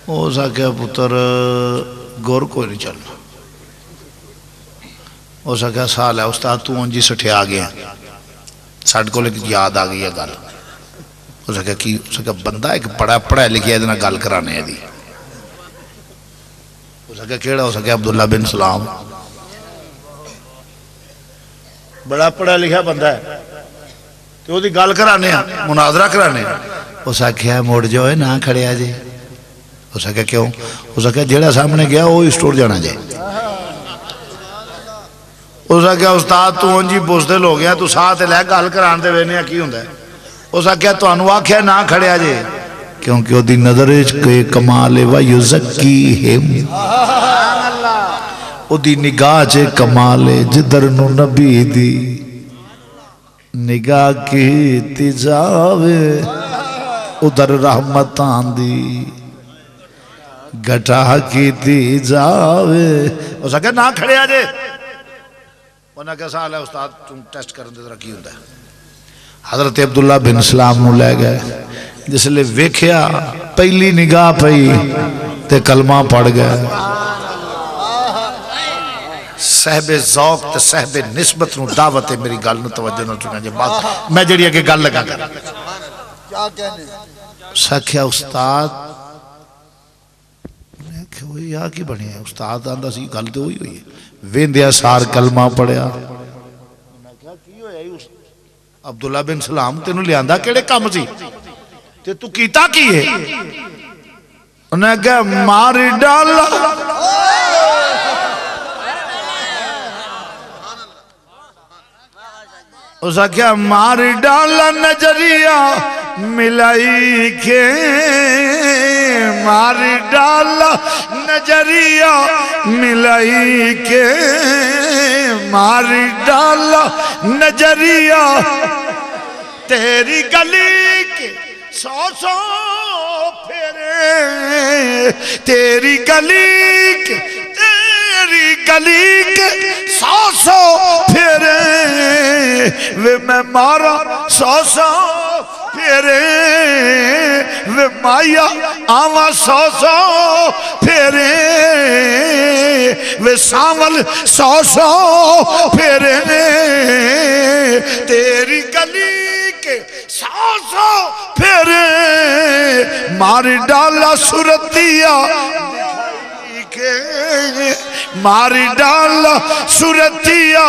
उस आख्या पुत्र गुर कोई नहीं चलना उस आख्या साल है उस्ताद तू उंज ही सठिया गया साढ़े को याद आ गई है गल उस आख्या की उस आख्या बंदा एक बड़ा पढ़ाया लिखिया ये गल कराने दी उस आख्या केड़ा उस आख्या अब्दुल्ला बिन सलाम बड़ा पढ़ा लिखा बंदा है तो वो गल कराने मुनाजरा कराने उस आख्या मुड़ जाओ ना खड़िया जे उस आख्या क्यों उस आख्या जेड़ा सामने गया वो स्टोर जाना जे उस आख्या उस्ताद तू उंज ही बुजदिल हो गया तू साथ लै गल कराने दे वेने की हुंदा उस आख्या तुहानू आख्या ना खड़िया जे क्योंकि ओदी नजर कोई कमाल है वा युज़क्कीहिम ओदी निगाह च कमाल है जिधर नू नबी दी निगाह की जावे उधर रहमत आंदी घटा की दी जावे उस आखे ना खड़े जे उन्हें क्या साल है उस्ताद तुम टेस्ट करने दे जरा की होता है हजरत अब्दुल्ला बिन सलाम नूं लै गए जिसले वेख्या पहली निगाह पई ते कलमा पढ़ गए सहबे ज़ौक़ ते सहबे निस्बत नूं दावत है मेरी गल नूं तवज्जो नाल सुना जे बात मैं जेड़ी अगे गल लगा कर क्या कहने साख्या उस्ताद मैं क्या या की बने उस्ताद आंदा सी गल तो हुई है वेंदिया सार कलमा पढ़िया मैं क्या की होया अब्दुल्ला बिन सलाम तेनू लियांदा केड़े काम सी ते तू कीता की है उन्हें क्या मार डाला उस क्या मार डाला नजरिया मिलाई के मार डाला नजरिया मिलाई के मार डाला नजरिया तेरी गली के सौ फेरे तेरी गली के सौ फेरे वे मैं मारा सौ फेरे वे माया आवा सौ फेरे वे सावल सौ फेरे तेरी गली के सौ फेरे मार डाला सुरतिया के मार डाला सुरतिया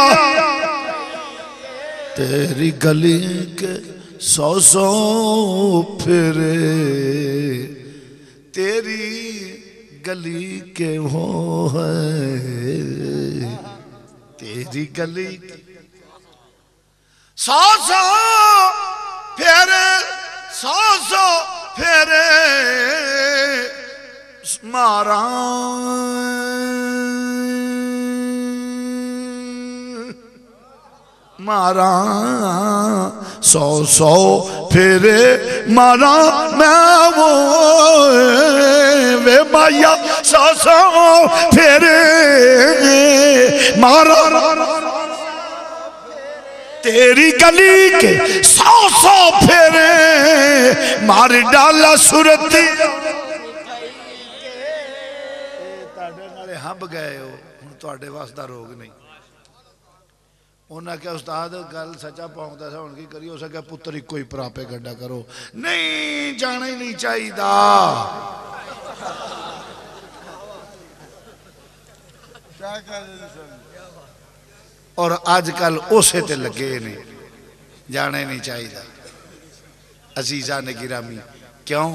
तेरी गली के सौ फेरे तेरी गली के हो है तेरी गली सौ फेरे फेरे मारा मारा सौ फेरे मारा मैं वो वे माया सौ फेरे मारा तेरी गली के सौ फेरे मार डाला सुरती हब गए हो हुण तुहाडे वास दा रोग नहीं उन्हें क्या उस्ताद गल सच्चा पाउंदा सा हुण की करियो उस क्या पुत्र इको ही प्रापे गड्ढा करो नहीं जाना ही नहीं चाहिए और आजकल उसे ते लगे ने जाना ही नहीं चाहिए अजीजा ने गिरामी क्यों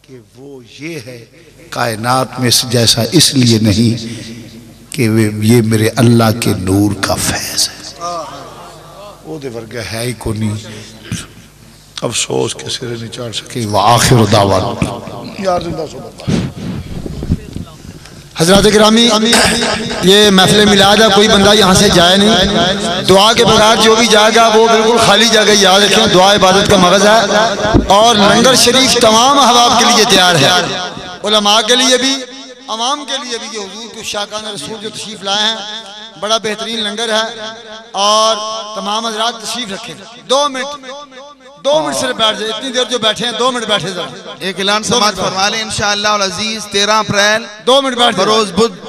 कि वो ये है कायनात में जैसा इसलिए नहीं कि ये मेरे अल्लाह के नूर का फैज है वो दे वर्ग है ही को नहीं अफसोस के सिरे नहीं चढ़ सके आखिर दावा यार जिंदा हजरत गिरामी ये महफिल मिलाद है कोई बंदा यहाँ से जाए नहीं दुआ के बगैर जो भी जाएगा वो बिल्कुल खाली जगह याद रखें दुआ इबादत का मगज़ है और लंगर शरीफ तमाम अहबाब के लिए तैयार है उलमा के लिए भी अवाम के लिए भी हुजूर के शाकान रसूल जो तशरीफ लाए हैं बड़ा बेहतरीन लंगर है और तमाम हजरात तशरीफ रखें 2 मिनट सिर्फ बैठ जाए इतनी देर जो बैठे हैं 2 मिनट बैठे जाए एक ऐलान समाज फरमा लें इंशाअल्लाह अज़ीज 13 अप्रैल 2 मिनट बैठ बरोज बुध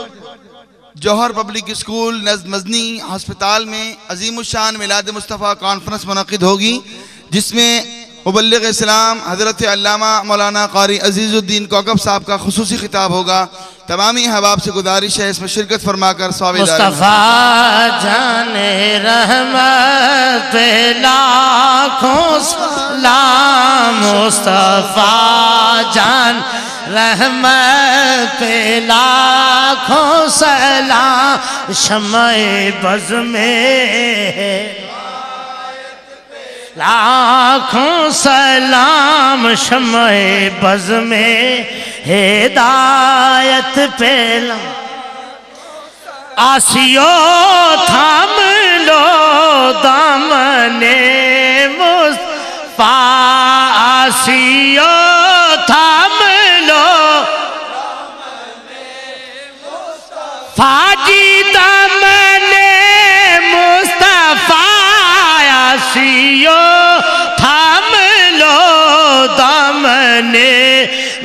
जौहर पब्लिक स्कूल नज़द मजनी अस्पताल में अजीमुशान मिलाद मुस्तफ़ा कॉन्फ्रेंस मुनक़िद होगी जिसमें मुबल्लिग़ इस्लाम हज़रत अल्लामा मौलाना क़ारी अज़ीज़ुद्दीन कौकब साहब का खुसूसी खिताब होगा तमामी हबाब से गुजारिश है इसमें शिरकत फरमाकर मुस्तफ़ा जाने रहमत पे लाखों सलाम मुस्तफ़ा जान रहमत पे लाखों सलाम शम्ए बज़ में लाखों सलाम शम्ए बज़ में हिदायत पे आसियो थाम लो दामने मुस्तफ़ा आसियो थाम लो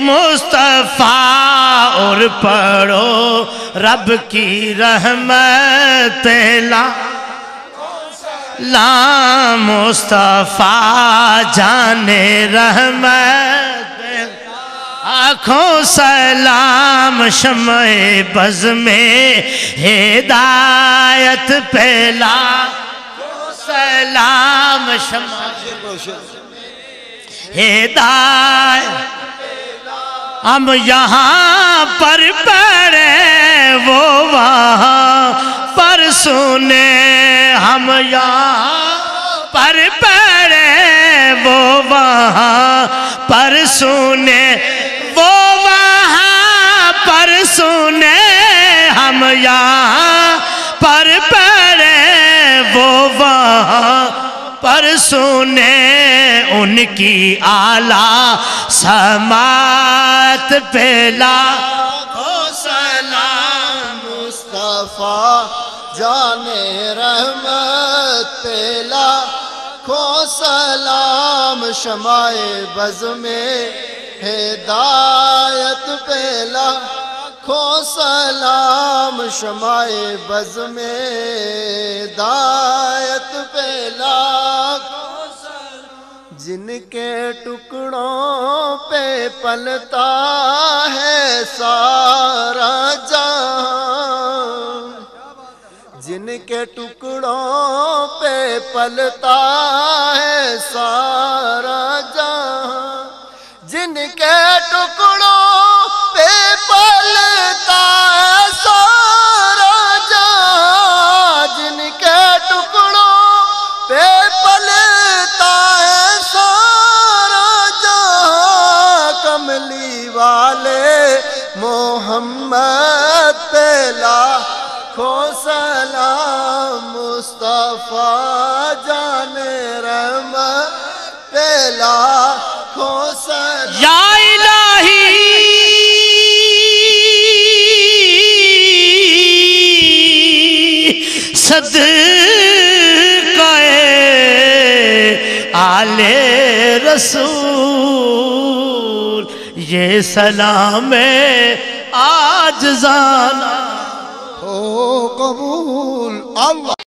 मुस्तफ़ा और पढ़ो रब की रहमत ला मुस्तफ़ा जाने रहमत आँखों सलाम शम्ए बज़ में हिदायत पहला सलाम हिदायत हम यहाँ पर पढ़े वो वहाँ पर सुने हम यहाँ पर पढ़े वो वहाँ पर सुने वो वहाँ पर सुने हम यहाँ पर पढ़े वो वहाँ पर सुने उनकी आला समात पहला सलाम मुस्तफा जाने रहमत पेला खो सलाम शमाए बज़ में हिदायत पेला खो सलाम शमाए बज़ में हिदायत पेला जिनके टुकड़ों पे पलता है सारा जहां जिनके टुकड़ों पे पलता है सारा जहां जिनके टुकड़ों पे पलता है सारा जहां जिनके टुकड़ों पे पलता है सारा जहां कमली वाले मोहम्मद पे लाखों सलाम मुस्तफा जाने रहमत पे लाखों सलाम या इलाही सदक़ाए आले रसूल ये सलाम आज जाना हो कबूल अल्लाह।